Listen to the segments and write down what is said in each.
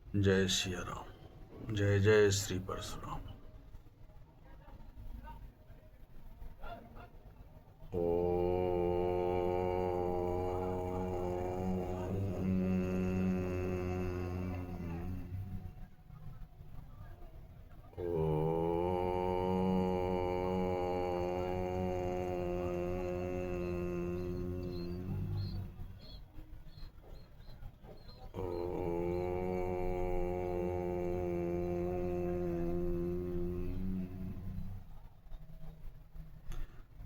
जय सिया राम। जय जय श्री परशुराम।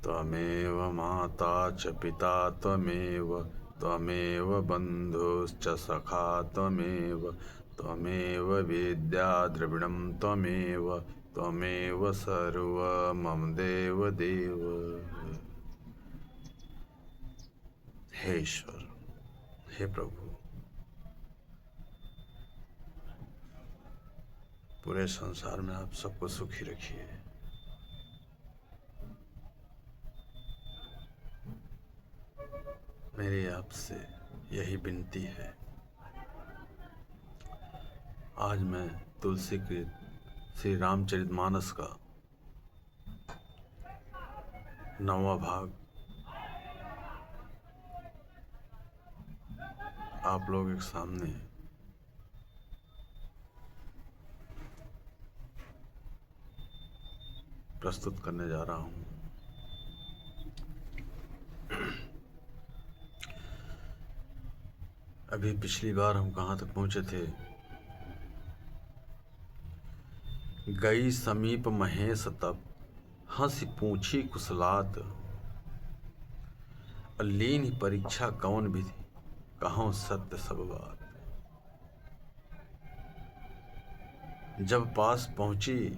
त्वमेव माता च पिता त्वमेव बन्धुश्च सखा त्वमेव विद्या द्रविणं त्वमेव सर्वं मम देव। हे ईश्वर, हे प्रभु, पूरे संसार में आप सबको सुखी रखिए। मेरी आपसे यही विनती है। आज मैं तुलसी के श्री रामचरितमानस का 9वां भाग आप लोगों के सामने प्रस्तुत करने जा रहा हूँ। अभी पिछली बार हम कहाँ तक पहुँचे थे? गई समीप महेश तब हंसी पूछी कुशलात, लीन ही परीक्षा कौन विधि कहूँ सत्य सब बात। जब पास पहुंची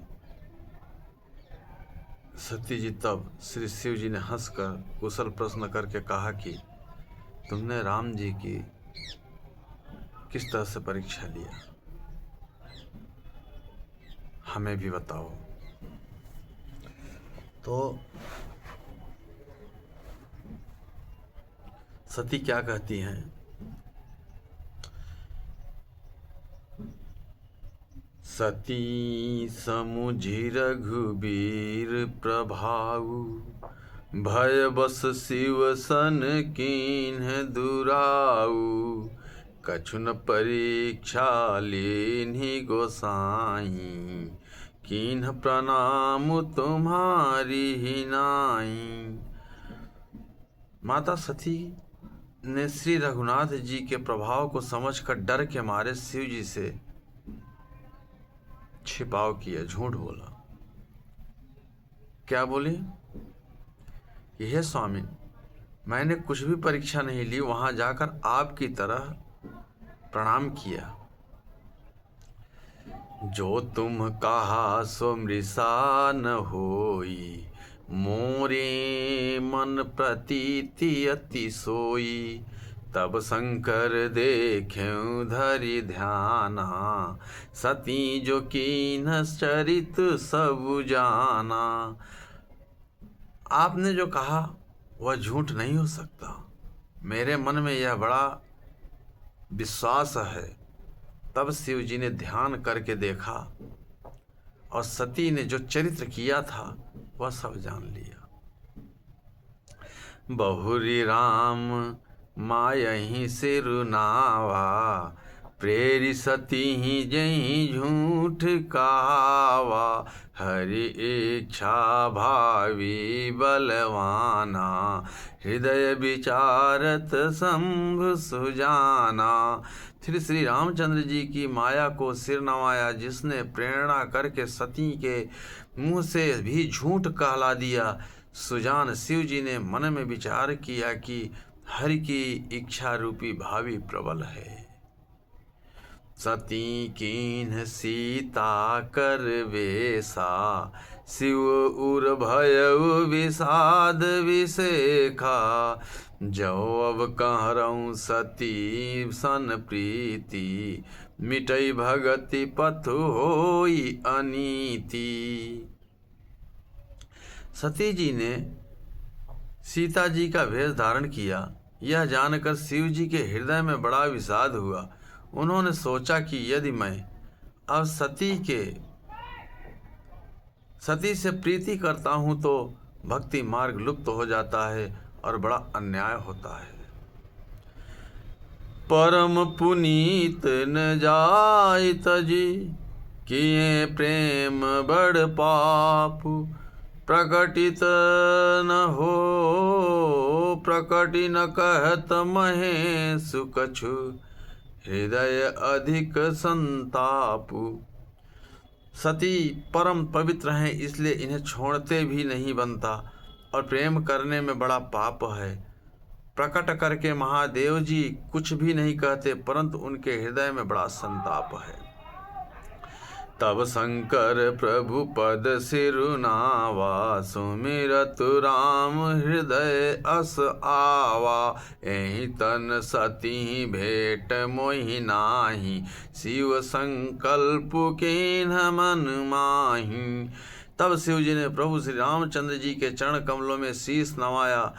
सती जी तब श्री शिव जी ने हंसकर कुशल प्रश्न करके कहा कि तुमने राम जी की किस तरह से परीक्षा लिया, हमें भी बताओ। तो सती क्या कहती हैं? सती समुझि रघुबीर प्रभाऊ, भय बस शिव सन कीन्ह दुराऊ। कछुन परीक्षा लीन्हि गोसाई, कीन्ह प्रणाम तुम्हारी ही नाई। माता सती ने श्री रघुनाथ जी के प्रभाव को समझकर डर के मारे शिव जी से छिपाव किया, झूठ बोला। क्या बोली? यह स्वामी, मैंने कुछ भी परीक्षा नहीं ली, वहां जाकर आपकी तरह प्रणाम किया। जो तुम कहा सो मृषा न होई, मोरे मन प्रतीति अति सोई। तब शंकर देखें धरि ध्याना, सती जो कीन्ह चरित सब जाना। आपने जो कहा वह झूठ नहीं हो सकता, मेरे मन में यह बड़ा विश्वास है। तब शिव जी ने ध्यान करके देखा और सती ने जो चरित्र किया था वह सब जान लिया। बहुरी राम मायहि सिरुनावा, प्रेरि सती ही जही झूठ कहावा। हरि इच्छा भावी बलवाना, हृदय विचारत शंभु सुजाना। फिर श्री रामचंद्र जी की माया को सिर नवाया, जिसने प्रेरणा करके सती के मुंह से भी झूठ कहला दिया। सुजान शिव जी ने मन में विचार किया कि हरि की इच्छा रूपी भावी प्रबल है। सती कीन्ह सीता कर वेसा, शिव उर भयउ विषाद विषेखा। जो अब कहरऊँ सती सन प्रीति, मिटई भगति पथ होई अनीति। सती जी ने सीता जी का वेश धारण किया। यह जानकर शिव जी के हृदय में बड़ा विषाद हुआ। उन्होंने सोचा कि यदि मैं अब सती से प्रीति करता हूँ तो भक्ति मार्ग लुप्त हो जाता है और बड़ा अन्याय होता है। परम पुनीत न जाय तजी, किए प्रेम बड़ पाप, प्रकटित न हो प्रकटि न कहत महेश कछु, हृदय अधिक संतापु। सती परम पवित्र हैं, इसलिए इन्हें छोड़ते भी नहीं बनता और प्रेम करने में बड़ा पाप है। प्रकट करके महादेव जी कुछ भी नहीं कहते, परंतु उनके हृदय में बड़ा संताप है। तब शंकर प्रभु पद सिरुनावा, सुमिरत राम हृदय अस आवा, एहि तन सती भेट मोहि नाही, शिव संकल्प केन्ह मन माही। तब शिव जी ने प्रभु श्री रामचंद्र जी के चरण कमलों में शीश नवाया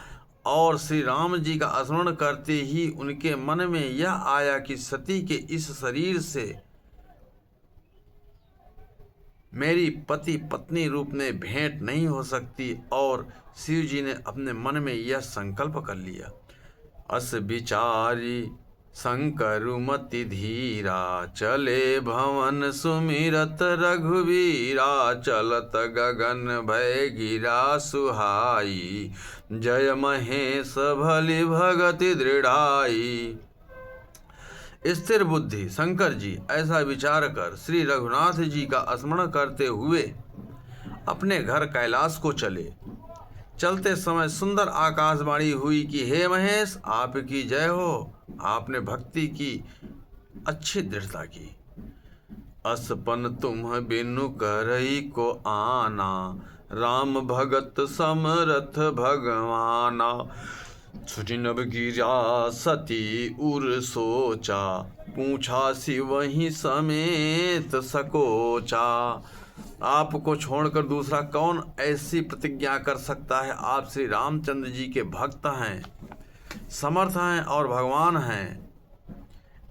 और श्री राम जी का स्मरण करते ही उनके मन में यह आया कि सती के इस शरीर से मेरी पति पत्नी रूप में भेंट नहीं हो सकती, और शिव जी ने अपने मन में यह संकल्प कर लिया। अस विचारी शंकरुमति धीरा, चले भवन सुमिरत रघुवीरा, चलत गगन भय गिरा सुहाई, जय महेश भली भगति दृढ़ाई। स्थिर बुद्धि शंकर जी ऐसा विचार कर श्री रघुनाथ जी का स्मरण करते हुए अपने घर कैलाश को चले। चलते समय सुंदर आकाशवाणी हुई कि हे महेश, आपकी जय हो, आपने भक्ति की अच्छी दृढ़ता की। असपन तुम बिनु करई को आना, राम भगत समरथ भगवाना, छुटी नभ गिरा सती उर सोचा, पूछा शिव ही समेत सकोचा। आपको छोड़कर दूसरा कौन ऐसी प्रतिज्ञा कर सकता है? आप श्री रामचंद्र जी के भक्त हैं, समर्थ हैं और भगवान हैं।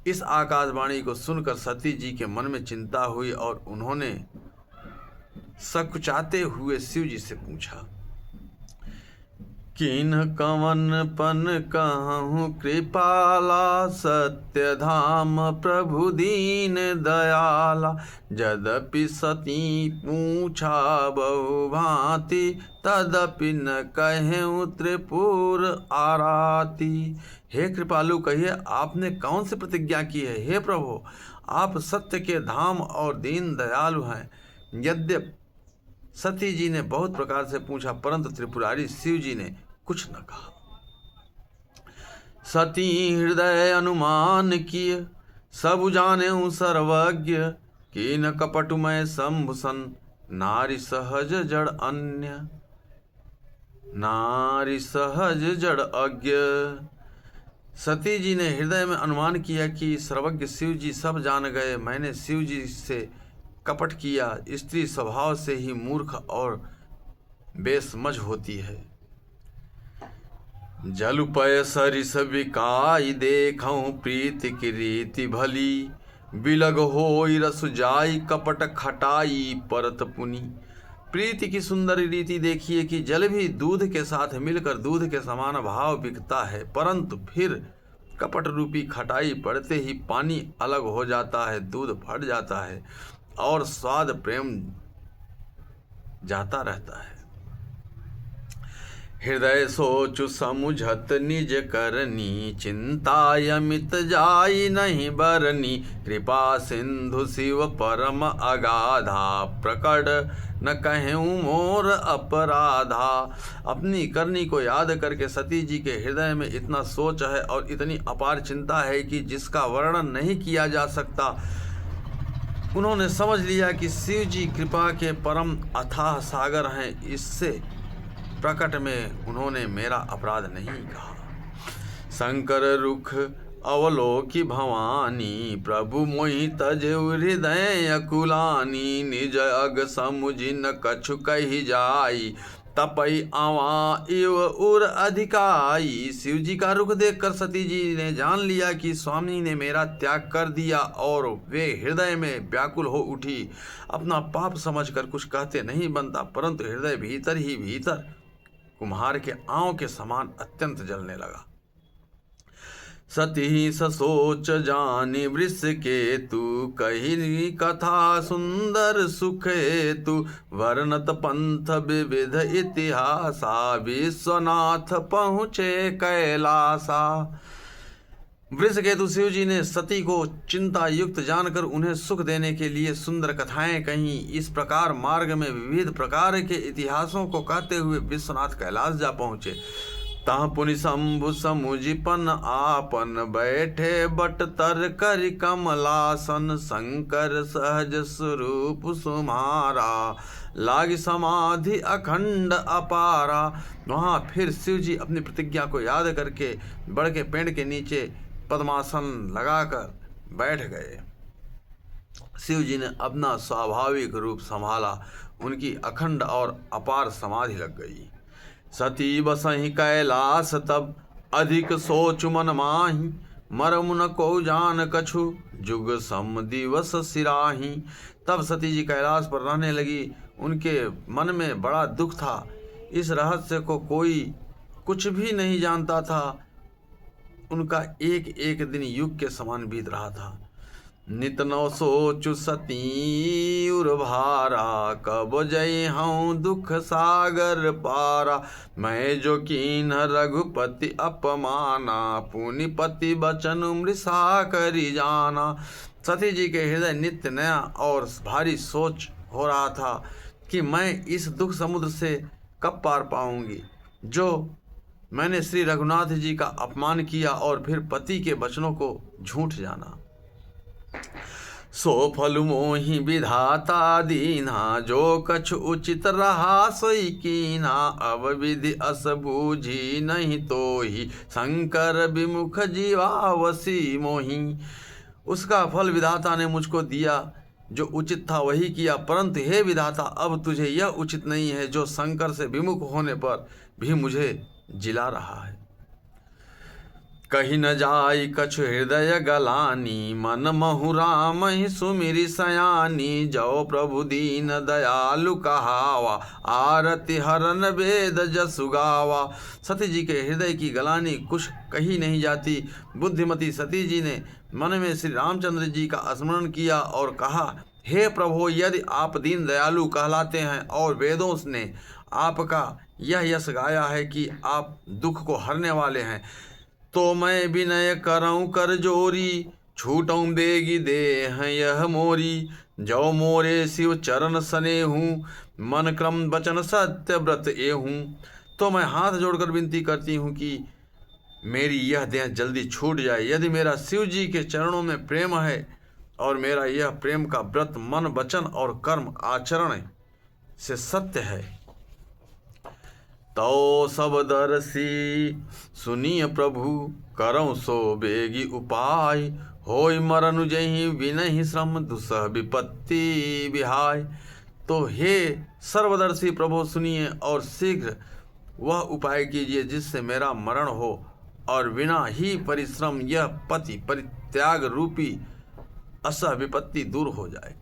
इस आकाशवाणी को सुनकर सती जी के मन में चिंता हुई और उन्होंने सकुचाते हुए शिव जी से पूछा, किन्ह कवन पन कहूँ कृपाला, सत्य धाम प्रभु दीन दयाला, यद्यपि सती पूछा बहु भांति, तदपि न कहूँ त्रिपुर आराती। हे कृपालु, कहिए आपने कौन सी प्रतिज्ञा की है? हे प्रभु, आप सत्य के धाम और दीन दयालु हैं। यद्यपि सती जी ने बहुत प्रकार से पूछा, परंतु त्रिपुरारी शिव जी ने कुछ न कहा। सती हृदय अनुमान किए, सब जाने सर्वज्ञ, कीन कपटुमय शंभुसन, नारी सहज जड़ अन्य, नारी सहज जड़ अज्ञ। सती जी ने हृदय में अनुमान किया कि सर्वज्ञ शिव जी सब जान गए। मैंने शिव जी से कपट किया। स्त्री स्वभाव से ही मूर्ख और बेसमझ होती है। जलुपय सरिस बिकाई, देखऊं प्रीति की रीति भली, बिलग होई रस जाई, कपट खटाई परत पुनि। प्रीति की सुंदर रीति देखिए कि जल भी दूध के साथ मिलकर दूध के समान भाव बिकता है, परंतु फिर कपट रूपी खटाई पड़ते ही पानी अलग हो जाता है, दूध फट जाता है और स्वाद प्रेम जाता रहता है। हृदय सोचु समुझत निज करनी, चिंता यमित जाई नहीं बरनी। कृपा सिंधु शिव परम अगाधा, प्रकट न कहूँ मोर अपराधा। अपनी करनी को याद करके सती जी के हृदय में इतना सोच है और इतनी अपार चिंता है कि जिसका वर्णन नहीं किया जा सकता। उन्होंने समझ लिया कि शिव जी कृपा के परम अथाह सागर हैं। इससे प्रकट में उन्होंने मेरा अपराध नहीं कहा। शंकर रुख अवलोकी भवानी, प्रभु मोहि तजु हृदय अकुलानी। निज अग समुझि न कछु कहि जाई, तपई आवा इव उर अधिकाई। शिव जी का रुख देखकर सती जी ने जान लिया कि स्वामी ने मेरा त्याग कर दिया और वे हृदय में व्याकुल हो उठी। अपना पाप समझकर कुछ कहते नहीं बनता, परंतु हृदय भीतर ही भीतर कुम्हार के आंव के समान अत्यंत जलने लगा। सती ससोच जानि वृष के तु, कही कथा सुंदर सुख हेतु। वर्णत पंथ विविध इतिहासा, विश्वनाथ पहुँचे कैलासा। वृषकेतु शिव जी ने सती को चिंता युक्त जानकर उन्हें सुख देने के लिए सुंदर कथाएं कहीं। इस प्रकार मार्ग में विविध प्रकार के इतिहासों को कहते हुए विश्वनाथ कैलाश जा पहुँचे। तह पुनि शंभु समुझिपन आपन, बैठे बट तर कर कमलासन। शंकर सहज स्वरूप सुमारा, लाग समाधि अखंड अपारा। वहाँ फिर शिव जी अपनी प्रतिज्ञा को याद करके बड़ के पेड़ के नीचे पद्मासन लगाकर बैठ गए। शिव जी ने अपना स्वाभाविक रूप संभाला, उनकी अखंड और अपार समाधि लग गई। सती बसहि कैलास तब, अधिक सोच मन माही। मरम न को जान कछु, जुग सम दिवस सिराही। तब सती जी कैलाश पर रहने लगी। उनके मन में बड़ा दुख था। इस रहस्य को कोई कुछ भी नहीं जानता था। उनका एक एक दिन युग के समान बीत रहा था। नित नौ सोचु सती उर भारा, कब जय हूँ दुख सागर पारा। मैं जो कीन रघुपति अपमाना, पुनिपति बचन मृषा करी जाना। सती जी के हृदय नित्य नया और भारी सोच हो रहा था कि मैं इस दुख समुद्र से कब पार पाऊंगी, जो मैंने श्री रघुनाथ जी का अपमान किया और फिर पति के वचनों को झूठ जाना। सो फल मोहि विधाता दीना, जो कछु उचित रहा सोई कीना। अब विधि अस बूझी नहीं तो ही, शंकर विमुख जीवावसी मोही। उसका फल विधाता ने मुझको दिया, जो उचित था वही किया, परंतु हे विधाता अब तुझे यह उचित नहीं है जो शंकर से विमुख होने पर भी मुझे जिला रहा है। कही न जाई कछु हृदय गलानी, मन महु राम ही सुमिरी सयानी। जो प्रभु दीन दयालु कहावा, आरती हरन वेद जसु गावा। सती जी के हृदय की गलानी कुछ कही नहीं जाती। बुद्धिमती सती जी ने मन में श्री रामचंद्र जी का स्मरण किया और कहा, हे प्रभु, यदि आप दीन दयालु कहलाते हैं और वेदों ने आपका यह यश गाया है कि आप दुख को हरने वाले हैं, तो मैं विनय करऊँ कर जोरी। छूटऊँ बेगी दे हैं यह मोरी। जो मोरे शिव चरण सने हूँ, मन क्रम वचन सत्य व्रत ए हूँ। तो मैं हाथ जोड़कर विनती करती हूँ कि मेरी यह देह जल्दी छूट जाए। यदि मेरा शिव जी के चरणों में प्रेम है और मेरा यह प्रेम का व्रत मन वचन और कर्म आचरण से सत्य है, तो सब दर्शी सुनिय प्रभु, करऊँ सो बेगी उपाय। होय मरनु जहि विनहि श्रम, दुसह विपत्ति विहाय। तो हे सर्वदर्शी प्रभु, सुनिए और शीघ्र वह उपाय कीजिए जिससे मेरा मरण हो और बिना ही परिश्रम यह पति परित्याग रूपी असह विपत्ति दूर हो जाए।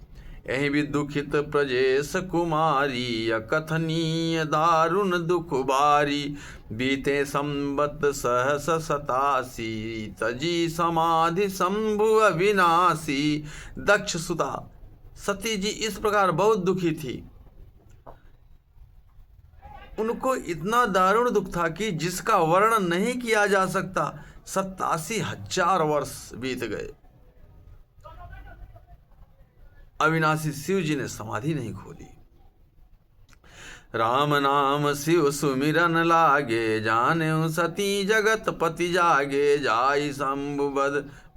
यही भी दुखित प्रजेश कुमारी, अकथनीय दारुण दुख बारी। बीते संबत सहस 87, तजी समाधि शंभु अविनाशी। दक्ष सुता सती जी इस प्रकार बहुत दुखी थी। उनको इतना दारुण दुख था कि जिसका वर्णन नहीं किया जा सकता। 87,000 वर्ष बीत गए। अविनाशी शिव जी ने समाधि नहीं खोली। राम नाम शिव सुमिरन लागे, जाने सती जगत पति जागे। जाई शंभु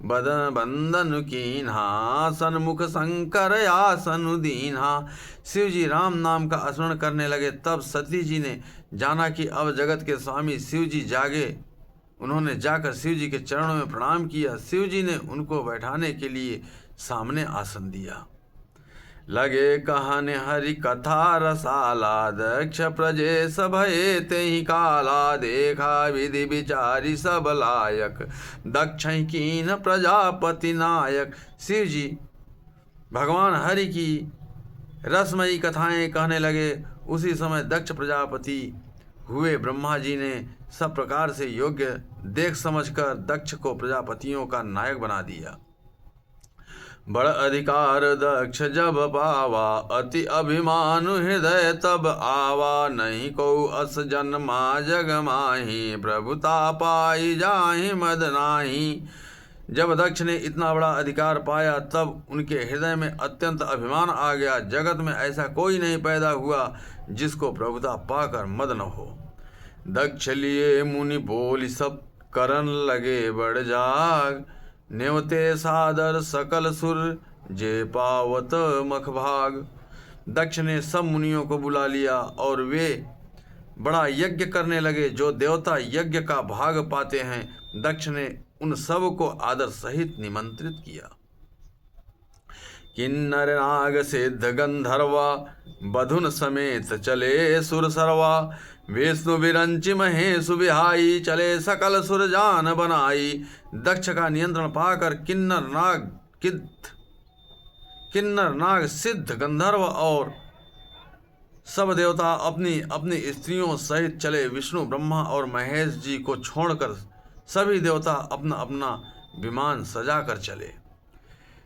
बदन बंदन कीन्हा, सन्मुख शंकर आसन दीन्हा। शिव जी राम नाम का स्मरण करने लगे। तब सती जी ने जाना कि अब जगत के स्वामी शिव जी जागे। उन्होंने जाकर शिव जी के चरणों में प्रणाम किया। शिव जी ने उनको बैठाने के लिए सामने आसन दिया। लगे कहन हरि कथा रसाला, दक्ष प्रजे सभये तेहि काला, देखा विधि विचारी सब लायक, दक्ष कीन प्रजापति नायक। शिव जी भगवान हरि की रसमयी कथाएं कहने लगे। उसी समय दक्ष प्रजापति हुए ब्रह्मा जी ने सब प्रकार से योग्य देख समझकर दक्ष को प्रजापतियों का नायक बना दिया। बड़ अधिकार दक्ष जब पावा, अति अभिमान हृदय तब आवा, नहीं को अस जन्मा जग माही, प्रभुता पाई जाहि मद नाही। जब दक्ष ने इतना बड़ा अधिकार पाया तब उनके हृदय में अत्यंत अभिमान आ गया। जगत में ऐसा कोई नहीं पैदा हुआ जिसको प्रभुता पाकर मद न हो। दक्ष लिए मुनि बोली सब, करन लगे बड़ जाग, नेवते सादर सकल सुर, जे पावत मख भाग। दक्ष ने सब मुनियों को बुला लिया और वे बड़ा यज्ञ करने लगे। जो देवता यज्ञ का भाग पाते हैं, दक्ष ने उन सब को आदर सहित निमंत्रित किया। किन्नर नाग सिद्ध गंधर्वा, बधुन समेत चले सुर सरवा, विष्णु विरंचि महेशु विहाई, चले सकल सुर जान बनाई। दक्ष का नियंत्रण पाकर किन्नर नाग सिद्ध गंधर्व और सब देवता अपनी अपनी स्त्रियों सहित चले। विष्णु ब्रह्मा और महेश जी को छोड़कर सभी देवता अपना अपना विमान सजा कर चले।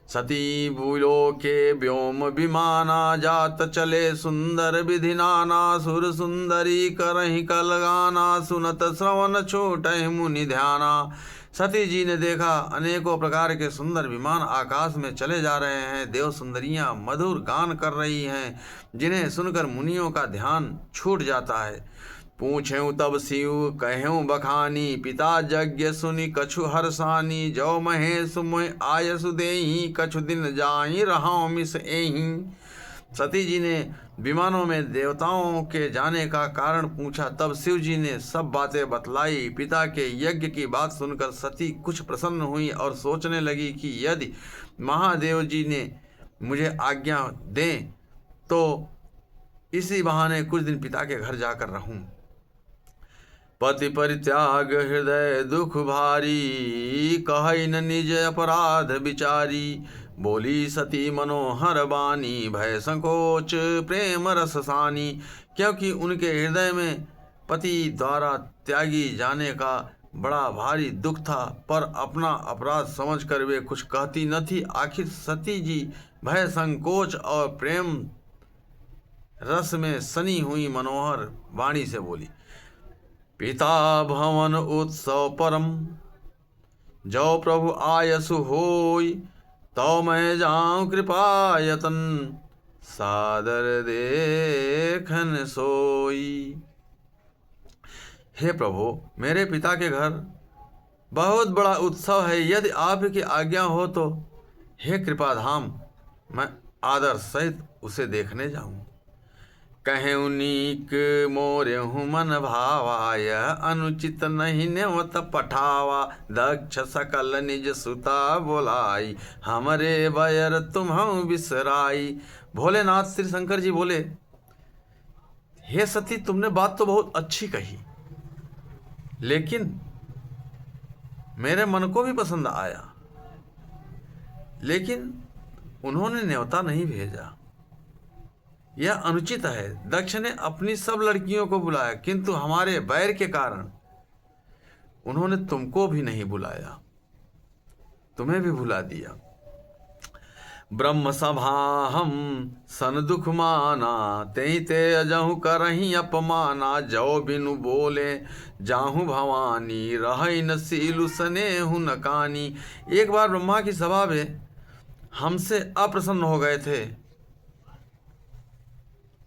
सती भूलो के व्योम विमाना, जात चले सुंदर विधि नाना, सुर सुंदरी करहि कलगाना, सुनत श्रवण छोटहि मुनि ध्याना। सती जी ने देखा अनेकों प्रकार के सुंदर विमान आकाश में चले जा रहे हैं। देव सुंदरियां मधुर गान कर रही हैं, जिन्हें सुनकर मुनियों का ध्यान छूट जाता है। पूछें तब शिव कहें बखानी, पिता यज्ञ सुनि कछु हरसानी, जो महेश मोहि आयसु देहि, कछु दिन जाहि रहाउ मिस एहि। सती जी ने विमानों में देवताओं के जाने का कारण पूछा। तब शिव जी ने सब बातें बतलाई। पिता के यज्ञ की बात सुनकर सती कुछ प्रसन्न हुई और सोचने लगी कि यदि महादेव जी ने मुझे आज्ञा दें तो इसी बहाने कुछ दिन पिता के घर जाकर रहूं। पति परित्याग हृदय दुख भारी, कहै न निज अपराध विचारी। बोली सती मनोहर बानी, भय संकोच प्रेम रस सानी। क्योंकि उनके हृदय में पति द्वारा त्यागी जाने का बड़ा भारी दुख था, पर अपना अपराध समझकर वे कुछ कहती न थी। आखिर सती जी भय संकोच और प्रेम रस में सनी हुई मनोहर वाणी से बोली। पिता भवन उत्सव परम, जो प्रभु आयसु होई, तो मैं जाऊं कृपायतन, सादर देखन सोई। हे प्रभु, मेरे पिता के घर बहुत बड़ा उत्सव है। यदि आपकी आज्ञा हो तो हे कृपाधाम, मैं आदर सहित उसे देखने जाऊं। कहें उनीक मोरे हूँ मन भावा, यह अनुचित नहीं नेवत पठावा। दक्ष सकल निज सुता बोलाई, हमरे बयर तुम्हं बिसराई। भोलेनाथ श्री शंकर जी बोले, हे सती, तुमने बात तो बहुत अच्छी कही, लेकिन मेरे मन को भी पसंद आया, लेकिन उन्होंने न्योता नहीं भेजा। यह अनुचित है। दक्ष ने अपनी सब लड़कियों को बुलाया, किंतु हमारे बैर के कारण उन्होंने तुमको भी नहीं बुलाया, तुम्हें भी भुला दिया। ब्रह्म सभा हम सन दुख माना, तेहि ते अजहु करहि अपमाना। जो बिनु बोले जाहु भवानी, रहै न सीलु सनेहु न कानी। एक बार ब्रह्मा की सभा में हमसे अप्रसन्न हो गए थे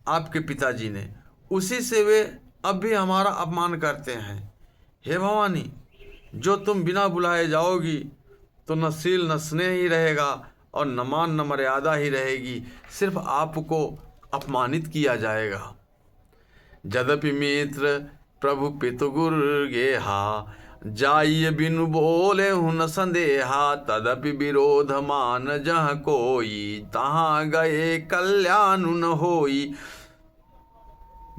आपके पिताजी ने, उसी से वे अब भी हमारा अपमान करते हैं। हे भवानी, जो तुम बिना बुलाए जाओगी तो न सील न स्नेह ही रहेगा और न मान न मर्यादा ही रहेगी, सिर्फ आपको अपमानित किया जाएगा। यद्यपि मित्र प्रभु पितु गुर गेहा, जाइए बिनु बोले हुन संदेहा, तदपि विरोध मान जह कोई, तहाँ गए कल्याण न होई।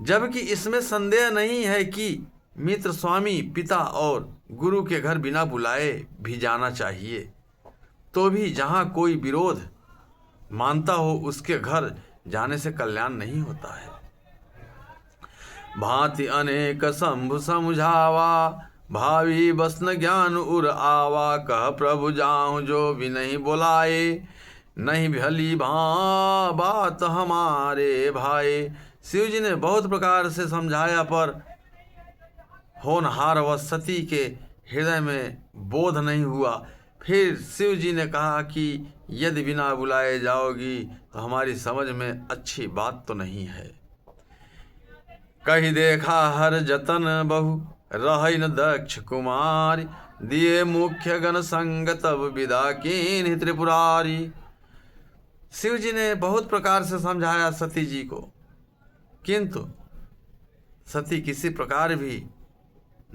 जबकि इसमें संदेह नहीं है कि मित्र, स्वामी, पिता और गुरु के घर बिना बुलाए भी जाना चाहिए, तो भी जहाँ कोई विरोध मानता हो उसके घर जाने से कल्याण नहीं होता है। भांति अनेक शंभु समझावा, भावी बस न ज्ञान उर आवा। कह प्रभु जाऊं जो भी नहीं बुलाए, नहीं भली बात हमारे भाई। शिव जी ने बहुत प्रकार से समझाया, पर होनहार व सती के हृदय में बोध नहीं हुआ। फिर शिव जी ने कहा कि यदि बिना बुलाए जाओगी तो हमारी समझ में अच्छी बात तो नहीं है। कही देखा हर जतन बहु, रही न दक्ष कुमारी। दिए मुख्य गण संग तब विदा कीन्हि त्रिपुरारी। शिव जी ने बहुत प्रकार से समझाया सती जी को, किंतु सती किसी प्रकार भी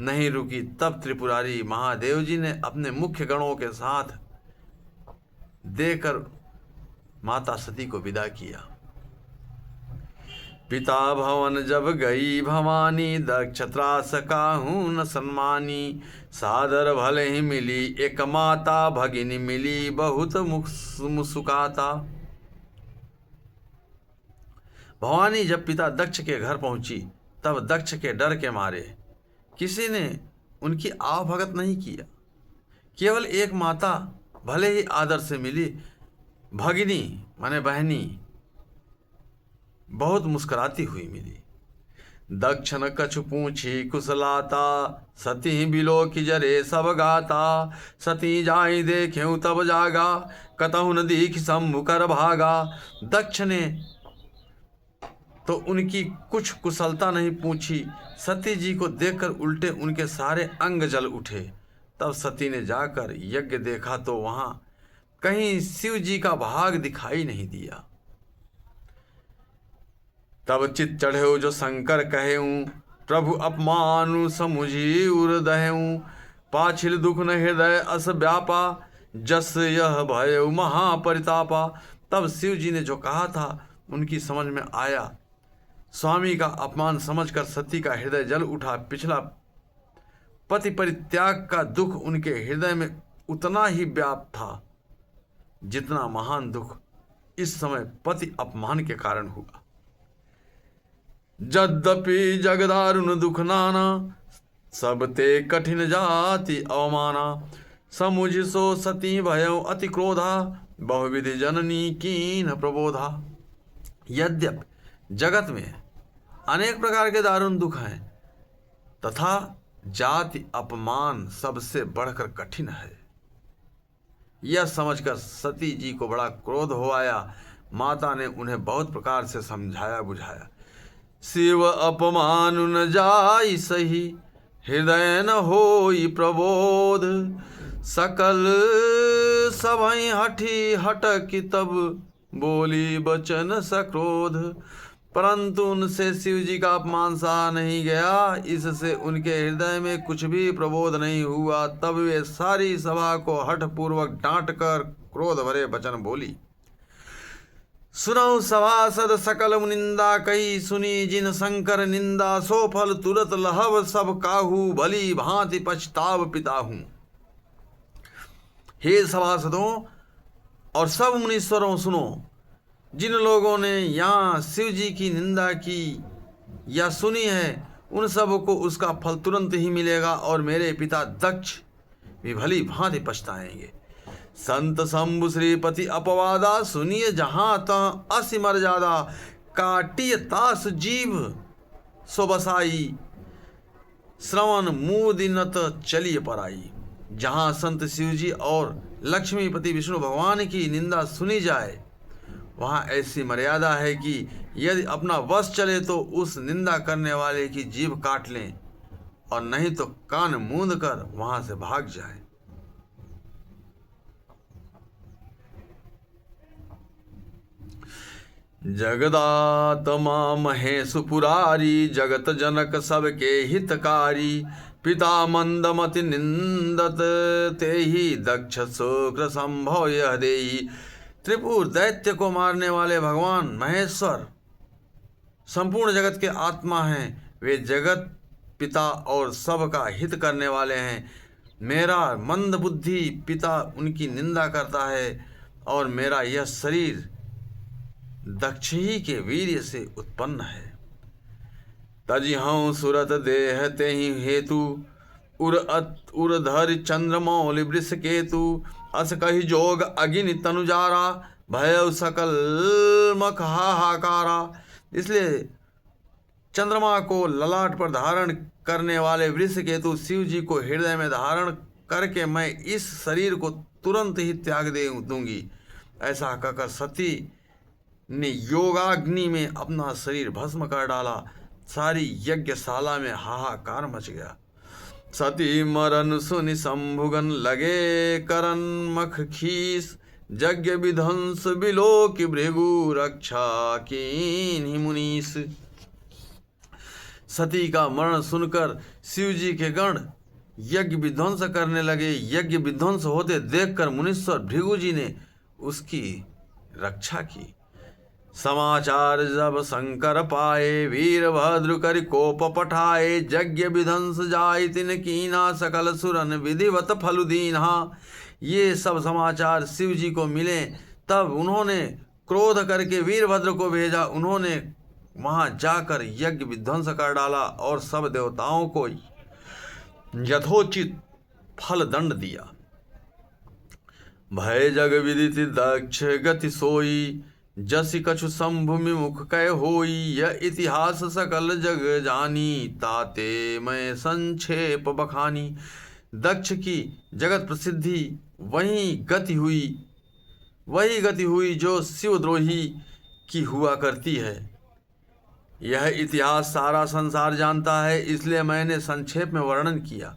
नहीं रुकी। तब त्रिपुरारी महादेव जी ने अपने मुख्य गणों के साथ देकर माता सती को विदा किया। पिता भवन जब गई भवानी, दक्ष त्रास काहू न सन्मानी। सादर भले ही मिली एक माता, भगिनी मिली बहुत मुस्कुराता। भवानी जब पिता दक्ष के घर पहुंची, तब दक्ष के डर के मारे किसी ने उनकी आवभगत नहीं किया। केवल एक माता भले ही आदर से मिली, भगिनी माने बहनी बहुत मुस्कुराती हुई मिली। दक्ष न कछु पूछी कुशलाता, सती बिलो की जरे सब गाता। सती जाई देखेऊ तब जागा, कतहु न दीख शंभु कर भागा। दक्ष ने तो उनकी कुछ कुशलता नहीं पूछी, सती जी को देखकर उल्टे उनके सारे अंग जल उठे। तब सती ने जाकर यज्ञ देखा तो वहां कहीं शिव जी का भाग दिखाई नहीं दिया। तब चित चढ़े जो शंकर कहेऊं, प्रभु अपमानु समुझी उर दहेऊं। पाछिल दुख न हृदय अस व्यापा, जस यह भय महापरितापा। तब शिव जी ने जो कहा था उनकी समझ में आया। स्वामी का अपमान समझकर सती का हृदय जल उठा। पिछला पति परित्याग का दुख उनके हृदय में उतना ही व्याप्त था जितना महान दुख इस समय पति अपमान के कारण हुआ। यद्यपि जगदारुण दुख नाना, सब ते कठिन जाति अवमाना। समुझ सो सती भयो अति क्रोधा, बहुविधि जननी कीन प्रबोधा। यद्यपि जगत में अनेक प्रकार के दारुण दुख हैं, तथा जाति अपमान सबसे बढ़कर कठिन है। यह समझकर सती जी को बड़ा क्रोध हो आया। माता ने उन्हें बहुत प्रकार से समझाया बुझाया। शिव अपमान न जाई सही, हृदय न होई प्रबोध। सकल सबहि हठी हटकी, तब बोली बचन सक्रोध। परंतु उनसे शिव जी का अपमान सहा नहीं गया, इससे उनके हृदय में कुछ भी प्रबोध नहीं हुआ। तब वे सारी सभा को हठ पूर्वक डांट कर क्रोध भरे वचन बोली। सुनौ सभासद सकल निंदा, कही सुनी जिन शंकर निंदा। सो फल तुरत लहब सब काहू, भली भांति पछताव पिताहूं। हे सभासदों और सब मुनीश्वरों, सुनो, जिन लोगों ने यहाँ शिव जी की निंदा की या सुनी है, उन सब को उसका फल तुरंत ही मिलेगा और मेरे पिता दक्ष भी भली भांति पछताएंगे। संत शंभु श्रीपति अपवादा, सुनिए जहाँ तहाँ असी मर्यादा। काटिय तास जीव सो बसाई, श्रवण मूदिनत चलिए पराई। जहाँ संत शिव जी और लक्ष्मीपति विष्णु भगवान की निंदा सुनी जाए, वहाँ ऐसी मर्यादा है कि यदि अपना वश चले तो उस निंदा करने वाले की जीभ काट लें, और नहीं तो कान मूंद कर वहाँ से भाग जाए। जगदात्मा महेश पुरारी, जगत जनक सबके हितकारी। पिता मंदमति निंदत ते ही दक्ष शुक्र संभव यह देई। त्रिपुर दैत्य को मारने वाले भगवान महेश्वर संपूर्ण जगत के आत्मा हैं। वे जगत पिता और सबका हित करने वाले हैं। मेरा मंद बुद्धि पिता उनकी निंदा करता है और मेरा यह शरीर दक्ष ही के वीर्य से उत्पन्न है। तजिहं सुरत देह तेहि हेतु उरधर चंद्रमौलि वृष केतु। अस कहि जोग अगिनि तनुजारा भय सकल मख हाहाकारा। इसलिए चंद्रमा को ललाट पर धारण करने वाले वृष केतु शिव जी को हृदय में धारण करके मैं इस शरीर को तुरंत ही त्याग दे दूंगी। ऐसा कहकर सती ने योगाग्नि में अपना शरीर भस्म कर डाला। सारी यज्ञशाला में हाहाकार मच गया। सती मरन सुनि शंभुगन लगे करन मख खीस। यज्ञ विध्वंस बिलो की भृगु रक्षा कीन्हि मुनीस। सती का मरण सुनकर शिव जी के गण यज्ञ विध्वंस करने लगे। यज्ञ विध्वंस होते देखकर मुनीश्वर भृगु जी ने उसकी रक्षा की। समाचार जब शंकर पाए वीरभद्र करि कोप पठाए। यज्ञ विध्वंस जाय तिन कीना सकल सुरन विधिवत फलु दीन्हा। ये सब समाचार शिव जी को मिले तब उन्होंने क्रोध करके वीरभद्र को भेजा। उन्होंने वहां जाकर यज्ञ विध्वंस कर डाला और सब देवताओं को यथोचित फल दंड दिया। भय जग विदित दक्ष गति सोई। जसि कछु शंभु विमुख कह होई। यह इतिहास सकल जग जानी ताते मैं संक्षेप बखानी। दक्ष की जगत प्रसिद्धि वही गति हुई जो शिवद्रोही की हुआ करती है। यह इतिहास सारा संसार जानता है, इसलिए मैंने संक्षेप में वर्णन किया।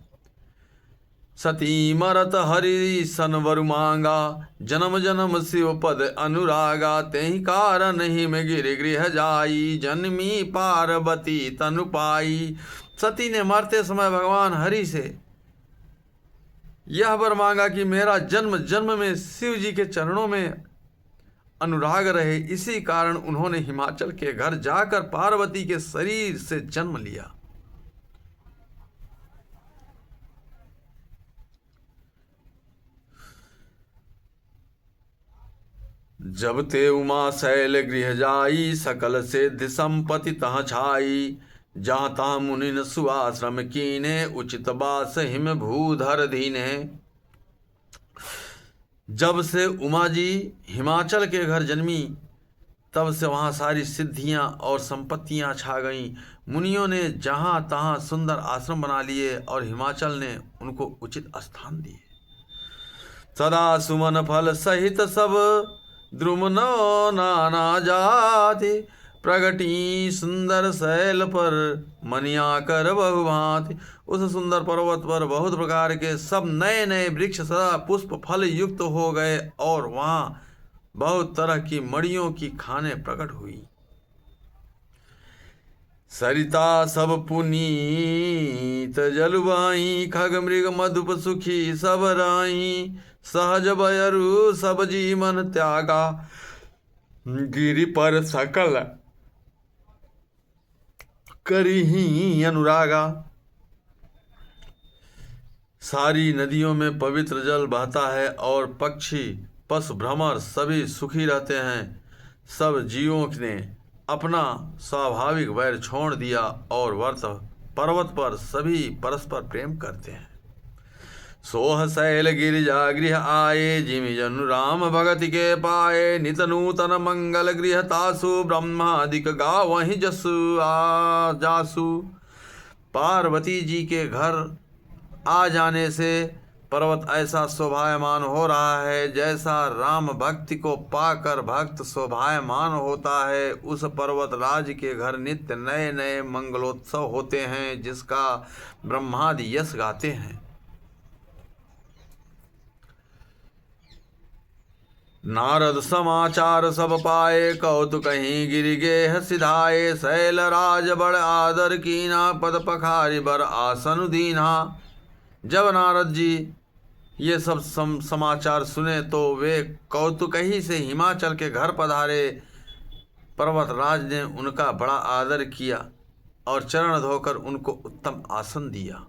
सती मरत हरि सन वरु मांगा। जन्म जन्म शिव पद अनुरागा। तेहि कारण ही में गिर गृह जाई। जन्मी पार्वती तनु पाई। सती ने मरते समय भगवान हरि से यह वर मांगा कि मेरा जन्म जन्म में शिव जी के चरणों में अनुराग रहे। इसी कारण उन्होंने हिमाचल के घर जाकर पार्वती के शरीर से जन्म लिया। जब ते उमा शैल गृह जाई। सकल सिद्धि संपत्ति तह छाई। जहाँ तहाँ मुनिन सुआश्रम कीने। उचित बास हिम भूधर दीने। जब से उमा जी हिमाचल के घर जन्मी तब से वहाँ सारी सिद्धियाँ और संपत्तियाँ छा गईं। मुनियों ने जहाँ तहाँ सुंदर आश्रम बना लिए और हिमाचल ने उनको उचित स्थान दिए। सदा सुमन फल सहित सब द्रुमनो नाना जाति। प्रगटी सुंदर शैल पर मनिया कर बहुभांति। उस सुंदर पर्वत पर बहुत प्रकार के सब नए नए वृक्ष सदा पुष्प फल युक्त हो गए और वहाँ बहुत तरह की मड़ियों की खानें प्रकट हुई। सरिता सब पुनीत जलुबाई। खग मृग मधुप सुखी सब राई। सहज बयरु सब जीवन त्यागा। गिरि पर सकल करिहि अनुरागा। सारी नदियों में पवित्र जल बहता है और पक्षी पशु भ्रमर सभी सुखी रहते हैं। सब जीवों ने अपना स्वाभाविक वैर छोड़ दिया और वर्त पर्वत पर सभी परस्पर प्रेम करते हैं। सोह शैल गिरिजा गृह आए। जिमि जनु राम भगति के पाए। नित नूतन मंगल गृह तासु। ब्रह्मादिक गावहि जसु जासु। पार्वती जी के घर आ जाने से पर्वत ऐसा शोभायमान हो रहा है जैसा राम भक्ति को पाकर भक्त शोभायमान होता है। उस पर्वत राज के घर नित्य नए नए मंगलोत्सव होते हैं जिसका ब्रह्मादि यश गाते हैं। नारद समाचार सब पाए, कौतुक कहीं गिर गेह सिधाए। शैलराज बड़ आदर कीना, पद पखारि बर आसन दीना। जब नारद जी ये सब समाचार सुने तो वे कौतुकही से हिमाचल के घर पधारे। पर्वतराज ने उनका बड़ा आदर किया और चरण धोकर उनको उत्तम आसन दिया।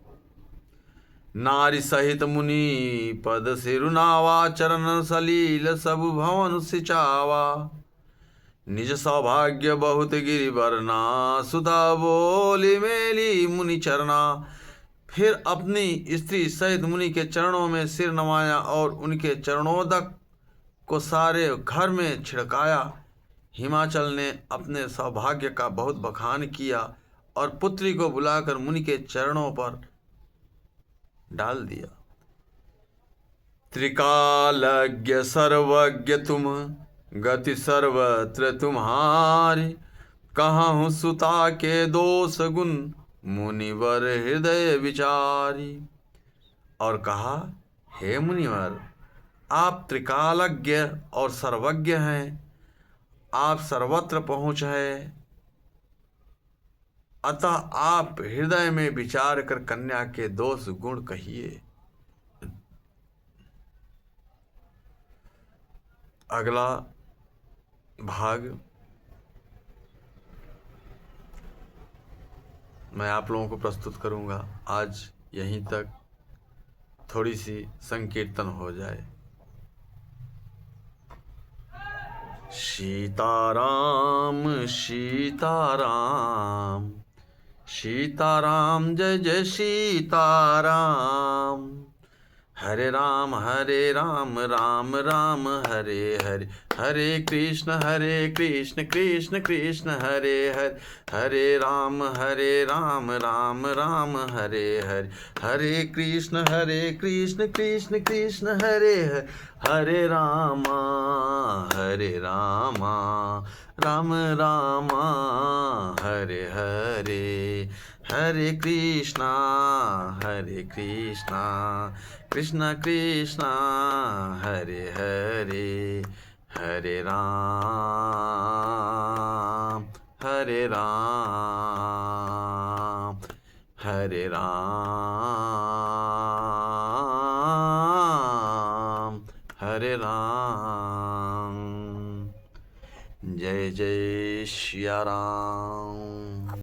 नारी सहित मुनि पद सिरुनावा, चरण सलील सब भवन सिचावा। निज सौभाग्य बहुत गिरिवरना, सुधा बोली मेली मुनि चरना। फिर अपनी स्त्री सहित मुनि के चरणों में सिर नवाया और उनके चरणोदक को सारे घर में छिड़काया। हिमाचल ने अपने सौभाग्य का बहुत बखान किया और पुत्री को बुलाकर मुनि के चरणों पर डाल दिया। त्रिकालज्ञ सर्वज्ञ तुम, गति सर्वत्र तुम्हारी। कहूँ सुता के दोष गुण, मुनिवर हृदय विचारी। और कहा, हे मुनिवर, आप त्रिकालज्ञ और सर्वज्ञ हैं, आप सर्वत्र पहुँच है, अतः आप हृदय में विचार कर कन्या के दोष गुण कहिए। अगला भाग मैं आप लोगों को प्रस्तुत करूंगा। आज यहीं तक, थोड़ी सी संकीर्तन हो जाए। सीताराम सीताराम, सीताराम जय जय सीताराम। हरे राम राम राम हरे हरे। हरे कृष्ण कृष्ण कृष्ण हरे हरे। हरे राम राम राम हरे हरे। हरे कृष्ण कृष्ण कृष्ण हरे हरे। हरे रामा राम रामा हरे हरे। हरे कृष्णा कृष्ण कृष्ण हरे हरे। हरे राम हरे राम हरे राम हरे राम। जय जय सिया राम।